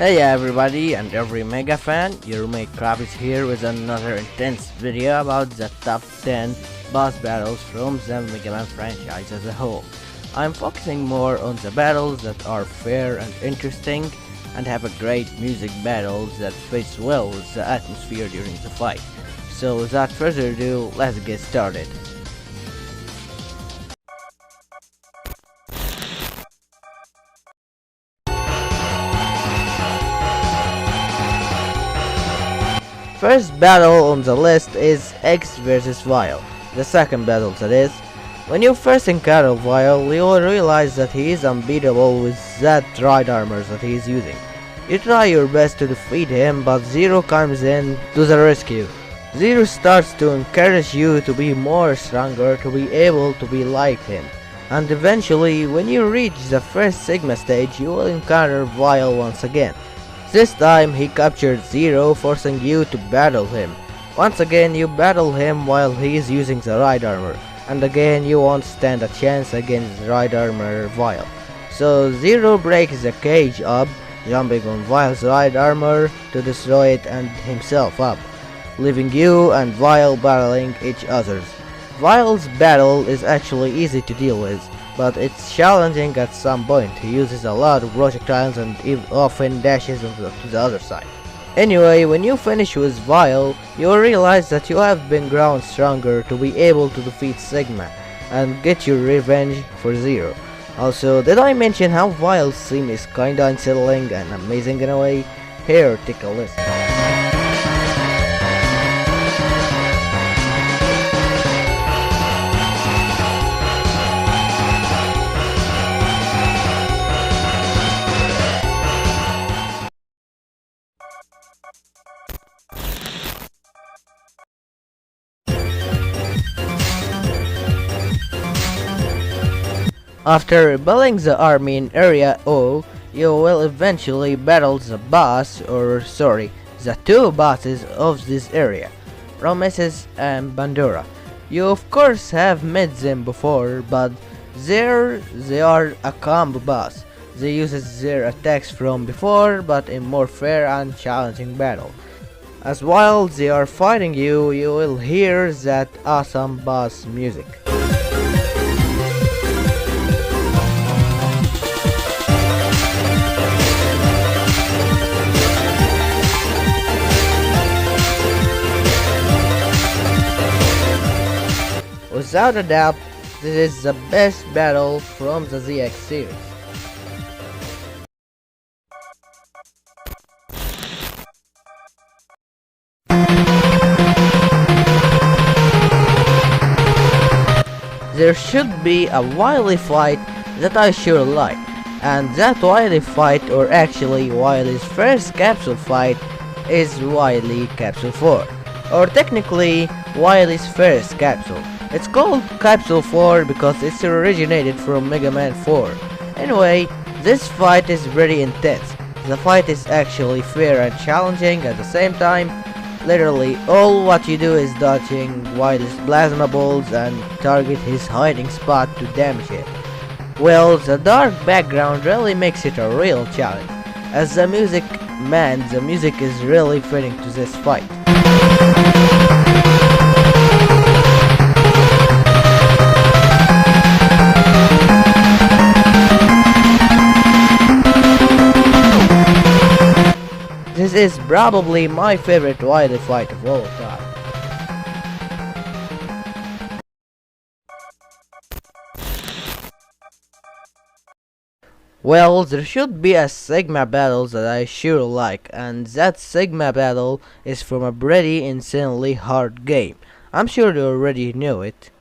Hey everybody and every Mega fan, your mate Crab is here with another intense video about the top 10 boss battles from the Megaman franchise as a whole. I'm focusing more on the battles that are fair and interesting and have a great music battles that fits well with the atmosphere during the fight. So without further ado, let's get started. First battle on the list is X vs Vile, the second battle that is. When you first encounter Vile, you will realize that he is unbeatable with that ride armor that he is using. You try your best to defeat him, but Zero comes in to the rescue. Zero starts to encourage you to be more stronger, to be able to be like him. And eventually, when you reach the first Sigma stage, you will encounter Vile once again. This time he captured Zero, forcing you to battle him. Once again you battle him while he is using the ride armor, and again you won't stand a chance against ride armor Vile. So Zero breaks the cage up, jumping on Vile's ride armor to destroy it and himself up, leaving you and Vile battling each other. Vile's battle is actually easy to deal with, but it's challenging at some point. He uses a lot of projectiles and often dashes to the other side. Anyway, when you finish with Vile, you'll realize that you have been grown stronger to be able to defeat Sigma and get your revenge for Zero. Also, did I mention how Vile's theme is kinda unsettling and amazing in a way? Here, take a listen. After rebelling the army in Area O, you will eventually battle the the two bosses of this area, Promises and Bandura. You of course have met them before, but they are a combo boss. They use their attacks from before, but in more fair and challenging battle. As while they are fighting you, you will hear that awesome boss music. Without a doubt, this is the best battle from the ZX series. There should be a Wily fight that I sure like, and that Wily fight, or actually Wily's first capsule fight, is Wily Capsule 4, or technically Wily's first capsule. It's called Capsule 4 because it's originated from Megaman 4. Anyway, this fight is very intense. The fight is actually fair and challenging at the same time. Literally, all what you do is dodging Wily's plasma balls and target his hiding spot to damage it. Well, the dark background really makes it a real challenge. As the music is really fitting to this fight. This is probably my favorite Wily fight of all time. Well, there should be a Sigma battle that I sure like, and that Sigma battle is from a pretty insanely hard game. I'm sure you already know it.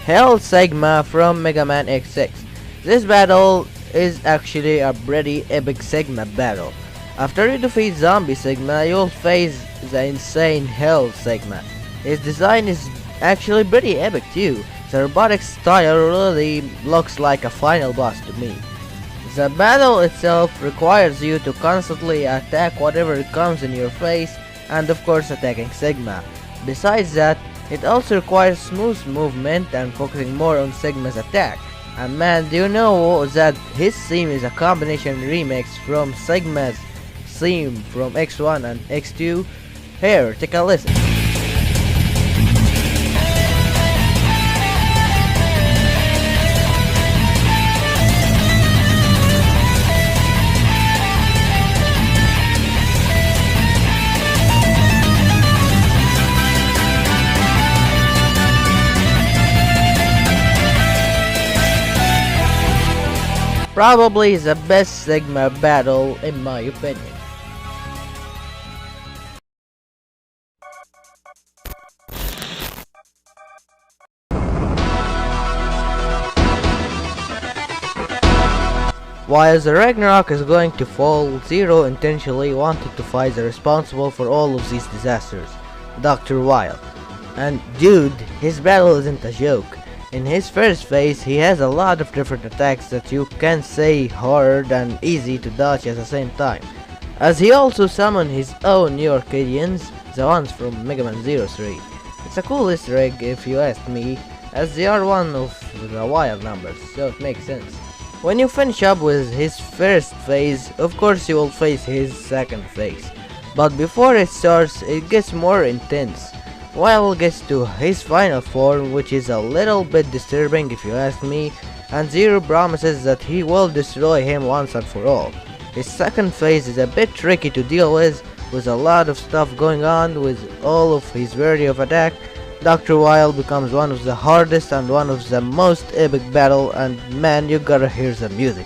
Hell Sigma from Megaman X6. This battle is actually a pretty epic Sigma battle. After you defeat Zombie Sigma, you'll face the insane Hell Sigma. His design is actually pretty epic too. The robotic style really looks like a final boss to me. The battle itself requires you to constantly attack whatever comes in your face, and of course attacking Sigma. Besides that, It also requires smooth movement and focusing more on Sigma's attack. And man, do you know that his theme is a combination remix from Sigma's theme from X1 and X2? Here, take a listen. Probably the best Sigma battle in my opinion. While the Ragnarok is going to fall, Zero intentionally wanted to fight the responsible for all of these disasters, Dr. Wild. And dude, his battle isn't a joke. In his first phase, he has a lot of different attacks that you can say hard and easy to dodge at the same time. As he also summoned his own New Arcadians, the ones from Megaman 03. It's a cool Easter egg if you ask me, as they are one of the wild numbers, so it makes sense. When you finish up with his first phase, of course you will face his second phase. But before it starts, it gets more intense. Wild gets to his final form, which is a little bit disturbing if you ask me, and Zero promises that he will destroy him once and for all. His second phase is a bit tricky to deal with a lot of stuff going on with all of his variety of attack. Dr. Wild becomes one of the hardest and one of the most epic battle, and man, you gotta hear the music.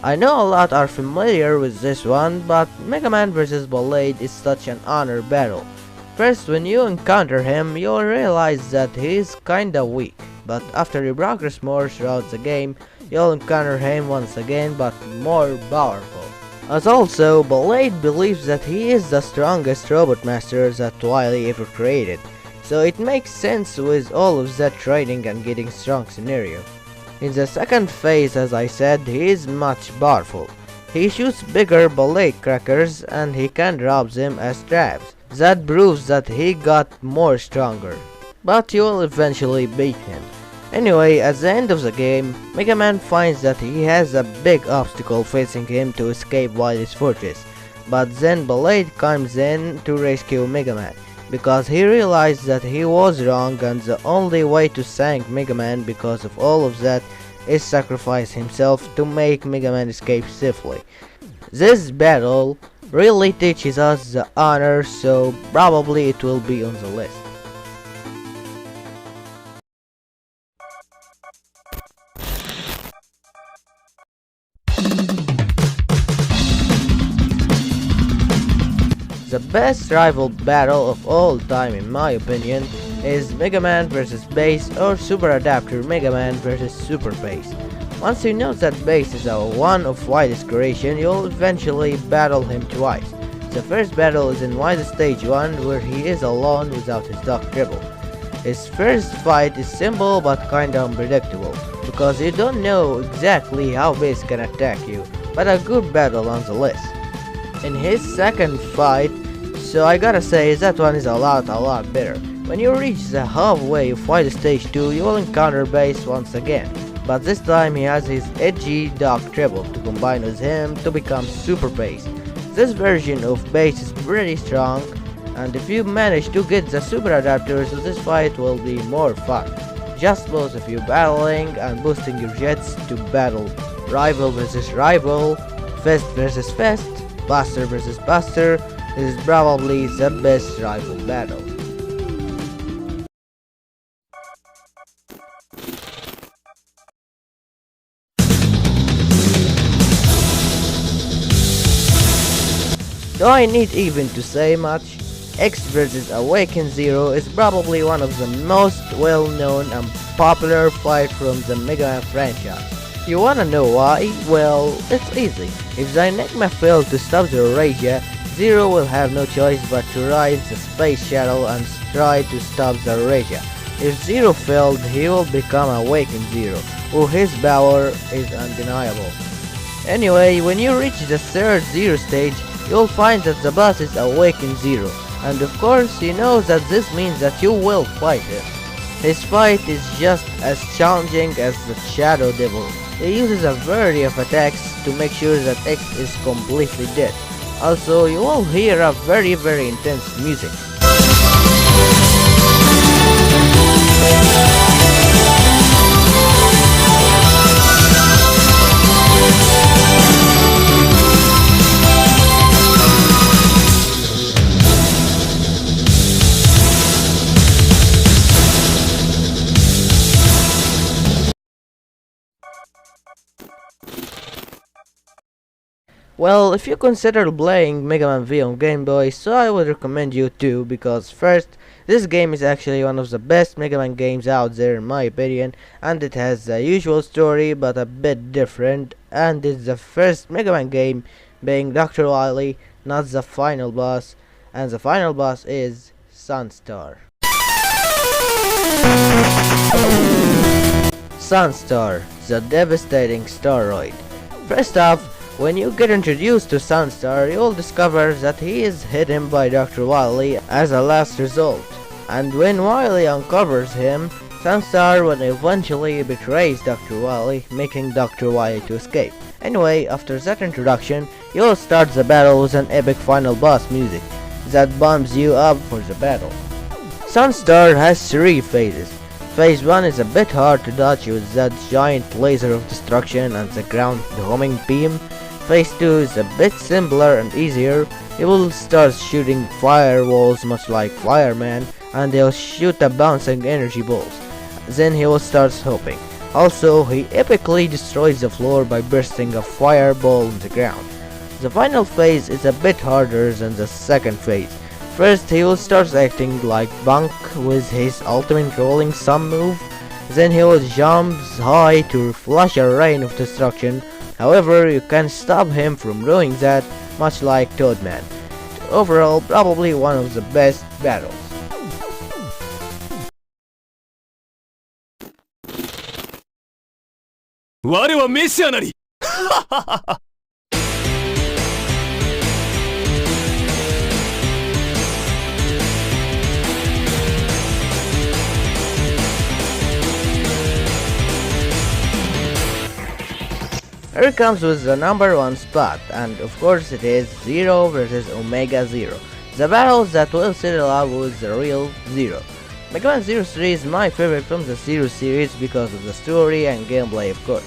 I know a lot are familiar with this one, but Megaman vs. Blade is such an honor battle. First, when you encounter him, you'll realize that he is kinda weak, but after you progress more throughout the game, you'll encounter him once again, but more powerful. As also, Blade believes that he is the strongest robot master that Wily ever created, so it makes sense with all of that training and getting strong scenario. In the second phase, as I said, he is much powerful. He shoots bigger blade crackers and he can drop them as traps. That proves that he got more stronger. But you will eventually beat him. Anyway, at the end of the game, Mega Man finds that he has a big obstacle facing him to escape Wily's fortress. But then Blade comes in to rescue Mega Man, because he realized that he was wrong and the only way to thank Mega Man because of all of that is sacrifice himself to make Mega Man escape safely. This battle really teaches us the honor, so probably it will be on the list. The best rival battle of all time in my opinion is Mega Man vs. Bass or Super Adapter Mega Man vs. Super Bass. Once you know that Bass is a one of Wily's creation, you'll eventually battle him twice. The first battle is in Wily Stage 1 where he is alone without his dog Dribble. His first fight is simple but kinda unpredictable, because you don't know exactly how Bass can attack you, but a good battle nonetheless. In his second fight, so I gotta say that one is a lot better. When you reach the halfway of Wily Stage 2, you will encounter Bass once again, but this time he has his edgy Doc Treble to combine with him to become Super Bass. This version of Bass is pretty strong, and if you manage to get the super adapters, this fight will be more fun. Just both of you battling and boosting your jets to battle rival versus rival, fest versus fest, Buster vs. Buster. This is probably the best rival battle. Do I need even to say much? X vs Awakened Zero is probably one of the most well-known and popular fights from the Megaman franchise. You wanna know why? Well, it's easy. If the Enigma fails to stop the Raja, Zero will have no choice but to ride the space shuttle and try to stop the Raja. If Zero failed, he will become Awakened Zero, who his power is undeniable. Anyway, when you reach the third Zero stage, you'll find that the boss is Awakened Zero, and of course you know that this means that you will fight him. His fight is just as challenging as the Shadow Devil. He uses a variety of attacks to make sure that X is completely dead. Also, you will hear a very intense music. Well, if you consider playing Mega Man V on Game Boy, so I would recommend you to, because first, this game is actually one of the best Mega Man games out there in my opinion, and it has the usual story but a bit different, and it's the first Mega Man game being Dr. Wily, not the final boss, and the final boss is Sunstar. Sunstar, the devastating steroid. First off, when you get introduced to Sunstar, you'll discover that he is hidden by Dr. Wily as a last result. And when Wily uncovers him, Sunstar will eventually betrays Dr. Wily, making Dr. Wily to escape. Anyway, after that introduction, you'll start the battle with an epic final boss music that bumps you up for the battle. Sunstar has 3 phases. Phase 1 is a bit hard to dodge with that giant laser of destruction and the ground homing beam. Phase 2 is a bit simpler and easier. He will start shooting firewalls much like Fireman, and he'll shoot a bouncing energy balls. Then he will start hopping. Also, he epically destroys the floor by bursting a fireball on the ground. The final phase is a bit harder than the second phase. First, he will start acting like Bunk with his ultimate rolling sun move. Then he will jump high to flash a rain of destruction. However, you can stop him from doing that, much like Toadman. Overall, probably one of the best battles. Here comes with the number 1 spot, and of course it is Zero vs Omega Zero, the battle that will settle up with the real Zero. Megaman 03 is my favorite from the Zero series because of the story and gameplay of course.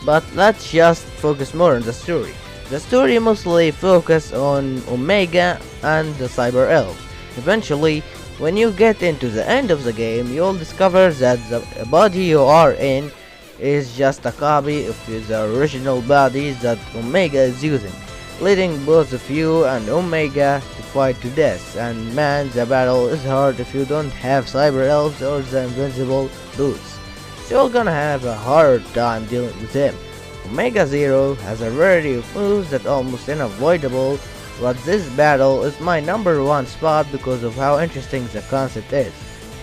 But let's just focus more on the story. The story mostly focuses on Omega and the Cyber Elves. Eventually, when you get into the end of the game, you'll discover that the body you are in is just a copy of the original body that Omega is using, leading both of you and Omega to fight to death. And man, the battle is hard if you don't have Cyber Elves or the invincible boots. So you're gonna have a hard time dealing with him. Omega Zero has a variety of moves that are almost unavoidable, but this battle is my number 1 spot because of how interesting the concept is.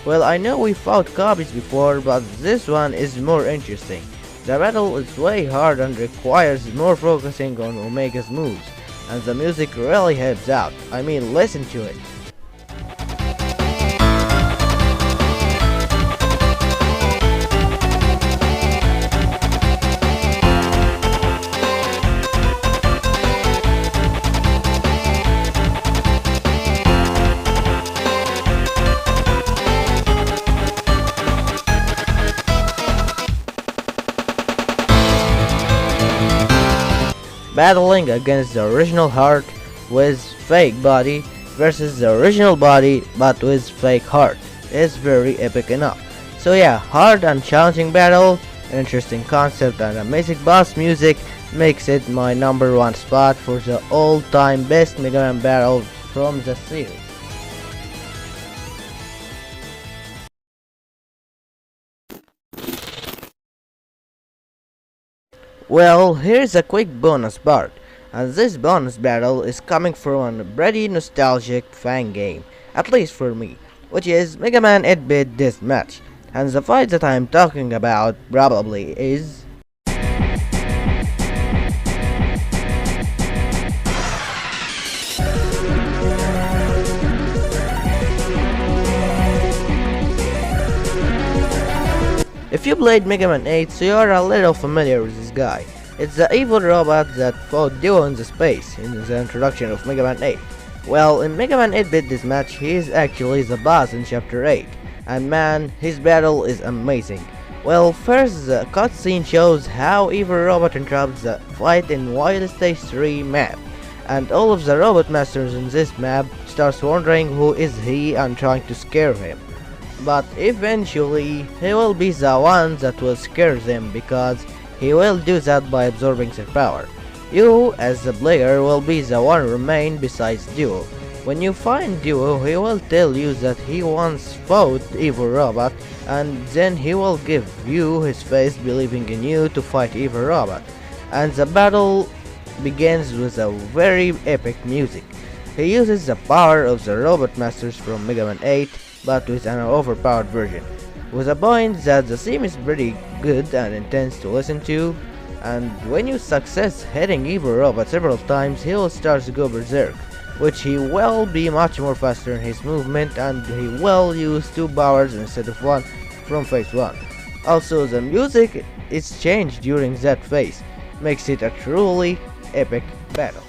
Well, I know we fought copies before, but this one is more interesting. The battle is way hard and requires more focusing on Omega's moves, and the music really helps out. I mean, listen to it. Battling against the original heart with fake body versus the original body but with fake heart is very epic enough. So yeah, hard and challenging battle, interesting concept and amazing boss music makes it my number 1 spot for the all-time best Mega Man battle from the series. Well, here's a quick bonus part, and this bonus battle is coming from a pretty nostalgic fan game, at least for me, which is Megaman 8-bit Deathmatch, and the fight that I'm talking about probably is... If you played Megaman 8, so you are a little familiar with this guy. It's the evil robot that fought Duo in the space in the introduction of Megaman 8. Well, in Megaman 8-bit Deathmatch, he is actually the boss in Chapter 8, and man, his battle is amazing. Well, first the cutscene shows how Evil Robot interrupts the fight in Wild Stage 3 map, and all of the robot masters in this map starts wondering who is he and trying to scare him. But eventually, he will be the one that will scare them because he will do that by absorbing their power. You, as the player, will be the one remain besides Duo. When you find Duo, he will tell you that he once fought Evil Robot, and then he will give you his face believing in you to fight Evil Robot. And the battle begins with a very epic music. He uses the power of the Robot Masters from Megaman 8, but with an overpowered version, with a point that the theme is pretty good and intense to listen to, and when you success hitting Evil Robot several times, he will start to go berserk, which he will be much more faster in his movement, and he will use 2 powers instead of 1 from phase 1. Also, the music is changed during that phase, makes it a truly epic battle.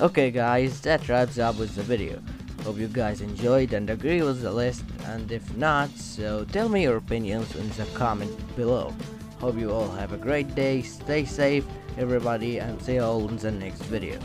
Okay guys, that wraps up with the video. Hope you guys enjoyed and agree with the list, and if not, so tell me your opinions in the comment below. Hope you all have a great day, stay safe everybody, and see you all in the next video.